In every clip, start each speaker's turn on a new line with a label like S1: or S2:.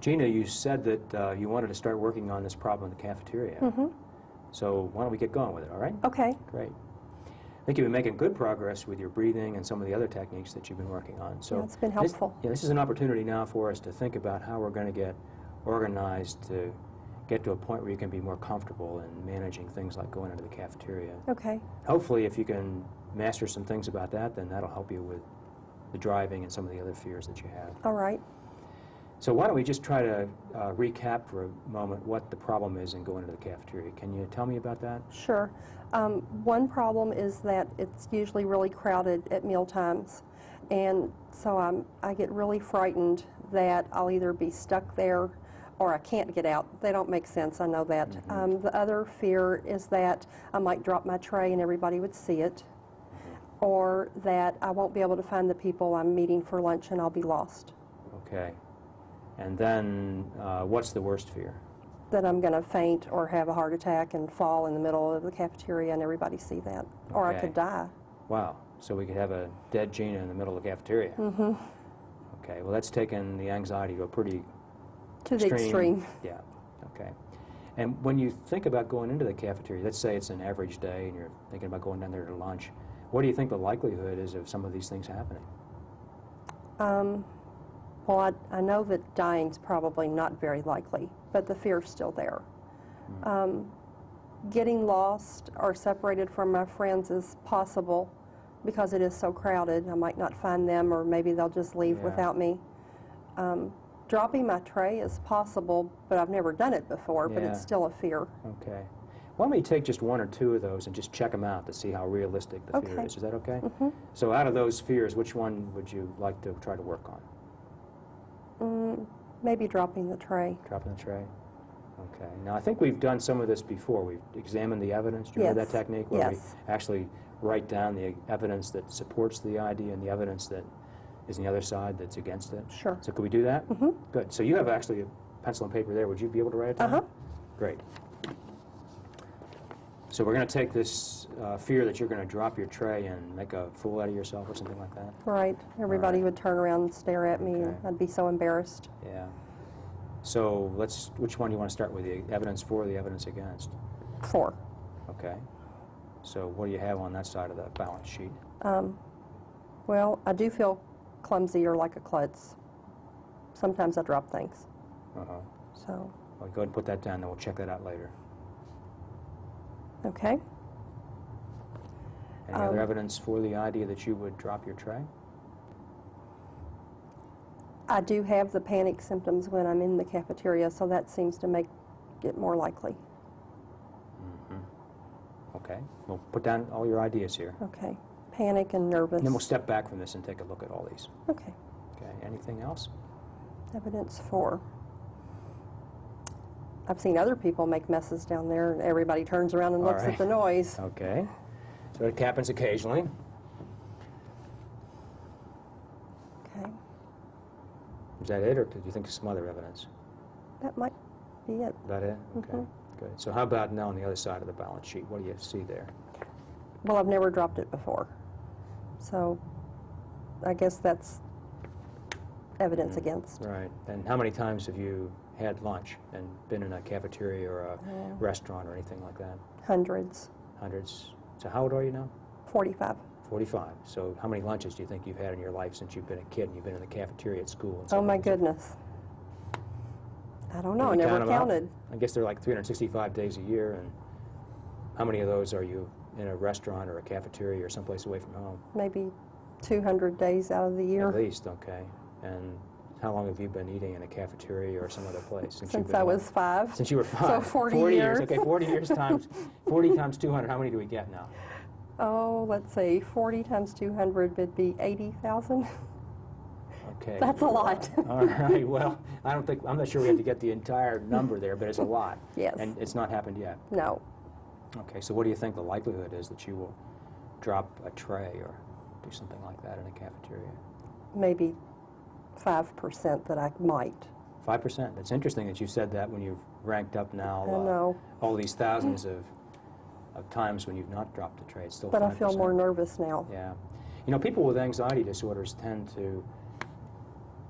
S1: Gina, you said that you wanted to start working on this problem in the cafeteria.
S2: Mm-hmm.
S1: So why don't we get going with it, all right?
S2: Okay.
S1: Great. I think you've been making good progress with your breathing and some of the other techniques that you've been working on. So
S2: Yeah, it's been helpful.
S1: This is an opportunity now for us to think about how we're going to get organized to get to a point where you can be more comfortable in managing things like going into the cafeteria.
S2: Okay.
S1: Hopefully, if you can master some things about that, then that'll help you with the driving and some of the other fears that you have.
S2: All right.
S1: So why don't we just try to recap for a moment what the problem is in going into the cafeteria. Can you tell me about that?
S2: Sure. One problem is that it's usually really crowded at meal times, and so I get really frightened that I'll either be stuck there or I can't get out. They don't make sense, I know that.
S1: Mm-hmm.
S2: The other fear is that I might drop my tray and everybody would see it, or that I won't be able to find the people I'm meeting for lunch and I'll be lost.
S1: Okay. And then what's the worst fear?
S2: That I'm going to faint or have a heart attack and fall in the middle of the cafeteria and everybody see that. Okay. Or I could die.
S1: Wow. So we could have a dead Gina in the middle of the cafeteria.
S2: Mm-hmm.
S1: Okay. Well, that's taken the anxiety to a pretty
S2: to the extreme.
S1: Yeah. Okay. And when you think about going into the cafeteria, let's say it's an average day and you're thinking about going down there to lunch, what do you think the likelihood is of some of these things happening?
S2: Well, I know that dying's probably not very likely, but the fear's still there. Getting lost or separated from my friends is possible because it is so crowded. I might not find them, or maybe they'll just leave without me. Dropping my tray is possible, but I've never done it before, but it's still a fear.
S1: Okay. Why don't we take just one or two of those and just check them out to see how realistic the fear is. Is that okay?
S2: Mm-hmm.
S1: So out of those fears, which one would you like to try to work on?
S2: Maybe dropping the tray.
S1: Dropping the tray? Okay. Now, I think we've done some of this before. We've examined the evidence. Do you remember that technique? Where we actually write down the evidence that supports the idea and the evidence that is on the other side that's against it?
S2: Sure.
S1: So could we do that?
S2: Mm-hmm.
S1: Good. So you have actually a pencil and paper there. Would you be able to write it down?
S2: Uh-huh.
S1: Great. So we're going to take this fear that you're going to drop your tray and make a fool out of yourself or something like that?
S2: Right. Everybody would turn around and stare at me, and I'd be so embarrassed.
S1: Yeah. So which one do you want to start with, the evidence for or the evidence against?
S2: For.
S1: Okay. So what do you have on that side of the balance sheet?
S2: Well, I do feel clumsy or like a klutz. Sometimes I drop things.
S1: Uh-huh.
S2: So.
S1: Well, go ahead and put that down, then we'll check that out later.
S2: Okay.
S1: Any other evidence for the idea that you would drop your tray?
S2: I do have the panic symptoms when I'm in the cafeteria, so that seems to make it more likely.
S1: Mm-hmm. Okay. We'll put down all your ideas here.
S2: Okay. Panic and nervous.
S1: And then we'll step back from this and take a look at all these.
S2: Okay.
S1: Okay. Anything else?
S2: Evidence for. I've seen other people make messes down there, and everybody turns around and looks at the noise.
S1: Okay. So it happens occasionally.
S2: Okay.
S1: Is that it, or do you think of some other evidence?
S2: That might be it.
S1: Is that it? Okay. Good. So how about now on the other side of the balance sheet? What do you see there?
S2: Well, I've never dropped it before, so I guess that's evidence against.
S1: Right. And how many times have you had lunch and been in a cafeteria or a restaurant or anything like that?
S2: Hundreds.
S1: Hundreds. So how old are you now?
S2: 45.
S1: 45. So how many lunches do you think you've had in your life since you've been a kid and you've been in the cafeteria at school? And
S2: oh, my goodness. I don't know. I never counted.
S1: I guess they're like 365 days a year. And how many of those are you in a restaurant or a cafeteria or someplace away from home?
S2: Maybe 200 days out of the year.
S1: At least, okay. And how long have you been eating in a cafeteria or some other place?
S2: Since I was 5.
S1: Since you were 5.
S2: So 40 years.
S1: Okay, 40 years times 40 times 200. How many do we get now?
S2: Oh, let's see. 40 times 200 would be 80,000.
S1: Okay.
S2: That's a lot.
S1: All right. Well, I'm not sure we have to get the entire number there, but it's a lot.
S2: Yes.
S1: And it's not happened yet.
S2: No.
S1: Okay. So what do you think the likelihood is that you will drop a tray or do something like that in a cafeteria?
S2: Maybe 5% that I might.
S1: 5%. It's interesting that you said that when you've ranked up now
S2: I know.
S1: All these thousands of times when you've not dropped a tray. It's still 5%.
S2: But I feel more nervous now.
S1: Yeah. You know, people with anxiety disorders tend to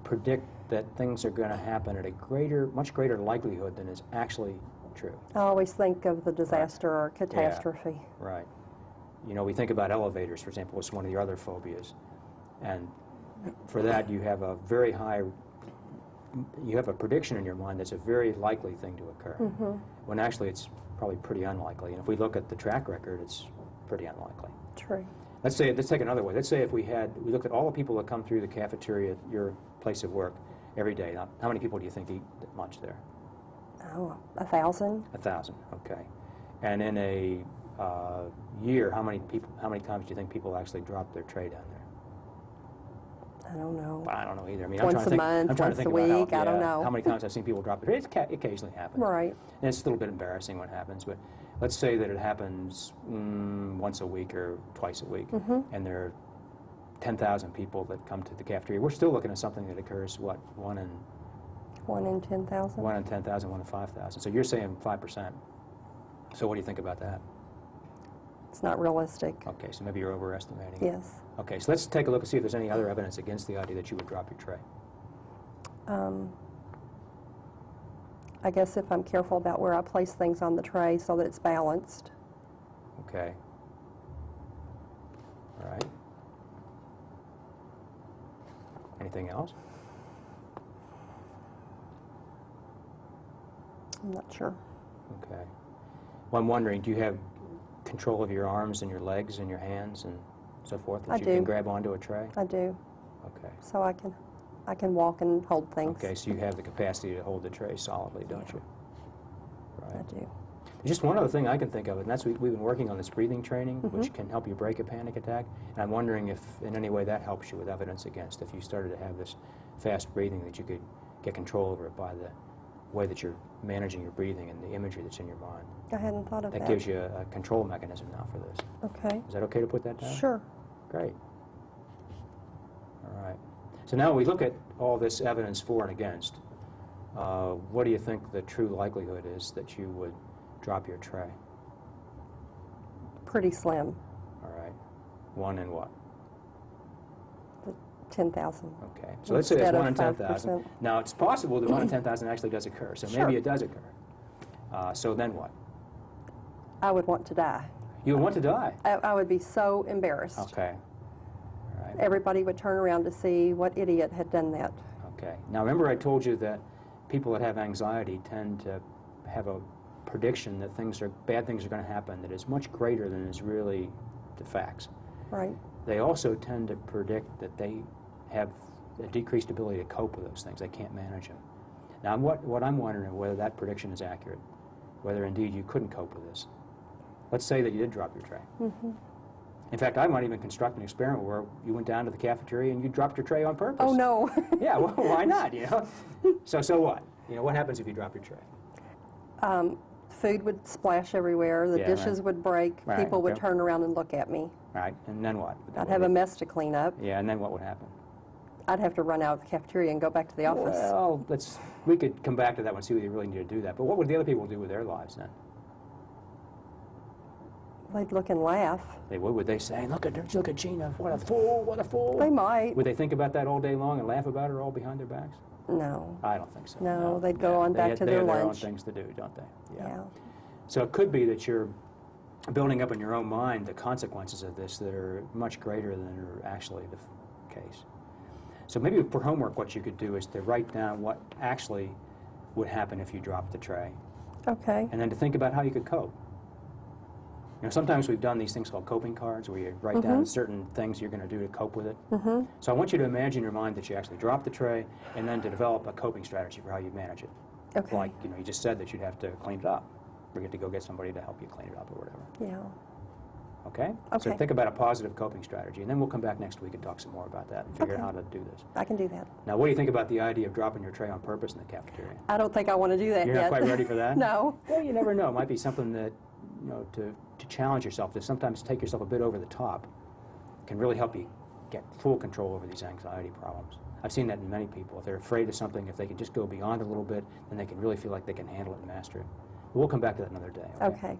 S1: predict that things are going to happen at a much greater likelihood than is actually true.
S2: I always think of the disaster or catastrophe.
S1: Yeah, right. You know, we think about elevators, for example, was one of your other phobias. And for that, you have a very high, you have a prediction in your mind that's a very likely thing to occur, when actually it's probably pretty unlikely. And if we look at the track record, it's pretty unlikely.
S2: True.
S1: Let's take it another way. Let's say if we looked at all the people that come through the cafeteria at your place of work every day. Now, how many people do you think eat lunch there?
S2: Oh, 1,000.
S1: 1,000, okay. And in a year, how many times do you think people actually drop their tray down there?
S2: I don't know.
S1: I don't know either. I mean,
S2: once a month, once a week, I don't know.
S1: How many times I've seen people drop their tray. It occasionally happens.
S2: Right.
S1: And it's a little bit embarrassing when it happens, but let's say that it happens once a week or twice a week, and there are 10,000 people that come to the cafeteria. We're still looking at something that occurs, what, 1 in
S2: 10,000?
S1: 1 in 10,000, 1 in 5,000. So you're saying 5%. So what do you think about that?
S2: It's not realistic.
S1: Okay, so maybe you're overestimating.
S2: Yes.
S1: Okay, so let's take a look and see if there's any other evidence against the idea that you would drop your tray.
S2: I guess if I'm careful about where I place things on the tray so that it's balanced.
S1: Okay. All right. Anything else?
S2: I'm not sure.
S1: Okay. Well, I'm wondering, do you have control of your arms and your legs and your hands and so forth that
S2: I
S1: you
S2: do.
S1: can grab onto a tray?
S2: I do.
S1: Okay.
S2: So I can walk and hold things.
S1: Okay, so you have the capacity to hold the tray solidly, don't you? Right.
S2: I do.
S1: Just one other thing I can think of, and that's we've been working on this breathing training, which can help you break a panic attack. And I'm wondering if in any way that helps you with evidence against, if you started to have this fast breathing, that you could get control over it by the way that you're managing your breathing and the imagery that's in your mind.
S2: I hadn't thought of that.
S1: That gives you a control mechanism now for this.
S2: Okay.
S1: Is that okay to put that down?
S2: Sure.
S1: Great. All right. So now we look at all this evidence for and against. What do you think the true likelihood is that you would drop your tray?
S2: Pretty slim.
S1: All right. 1 in what?
S2: 10,000.
S1: Okay. So let's say it's 1 in 10,000.
S2: 5%.
S1: Now, it's possible that 1 in 10,000 actually does occur. So
S2: Sure.
S1: maybe it does occur. So then what?
S2: I would want to die.
S1: You would want to die?
S2: I would be so embarrassed.
S1: Okay. All right.
S2: Everybody would turn around to see what idiot had done that.
S1: Okay. Now, remember I told you that people that have anxiety tend to have a prediction that bad things are going to happen that is much greater than is really the facts.
S2: Right.
S1: They also tend to predict that they have a decreased ability to cope with those things. They can't manage them. Now, what I'm wondering whether that prediction is accurate, whether indeed you couldn't cope with this. Let's say that you did drop your tray. In fact, I might even construct an experiment where you went down to the cafeteria and you dropped your tray on purpose.
S2: Oh, no.
S1: Yeah, well, why not, you know? So what? You know, what happens if you drop your tray?
S2: Food would splash everywhere. The dishes would break.
S1: Right,
S2: People would
S1: okay.
S2: turn around and look at me.
S1: Right, and then what?
S2: I'd have a mess to clean up.
S1: Yeah, and then what would happen?
S2: I'd have to run out of the cafeteria and go back to the office.
S1: Well, we could come back to that one and see whether you really need to do that. But what would the other people do with their lives then?
S2: They'd look and laugh.
S1: They would. Would they say, look at Gina, what a fool, what a fool?
S2: They might.
S1: Would they think about that all day long and laugh about it all behind their backs?
S2: No.
S1: I don't think so.
S2: No, they'd go on back to
S1: they
S2: their
S1: have
S2: lunch.
S1: their own things to do, don't they?
S2: Yeah.
S1: So it could be that you're building up in your own mind the consequences of this that are much greater than are actually the case. So maybe for homework what you could do is to write down what actually would happen if you dropped the tray.
S2: Okay.
S1: And then to think about how you could cope. You know, sometimes we've done these things called coping cards where you write down certain things you're going to do to cope with it. So I want you to imagine in your mind that you actually drop the tray and then to develop a coping strategy for how you manage it.
S2: Okay.
S1: Like, you know, you just said that you'd have to clean it up. Or you have to go get somebody to help you clean it up or whatever.
S2: Yeah.
S1: Okay? So
S2: Okay.
S1: think about a positive coping strategy, and then we'll come back next week and talk some more about that and figure out how to do this.
S2: I can do that.
S1: Now, what do you think about the idea of dropping your tray on purpose in the cafeteria?
S2: I don't think I want to do that
S1: You're
S2: yet.
S1: not quite ready for that?
S2: No.
S1: Well, you never know. It might be something that, you know, to challenge yourself, to sometimes take yourself a bit over the top, can really help you get full control over these anxiety problems. I've seen that in many people. If they're afraid of something, if they can just go beyond a little bit, then they can really feel like they can handle it and master it. But we'll come back to that another day.
S2: Okay.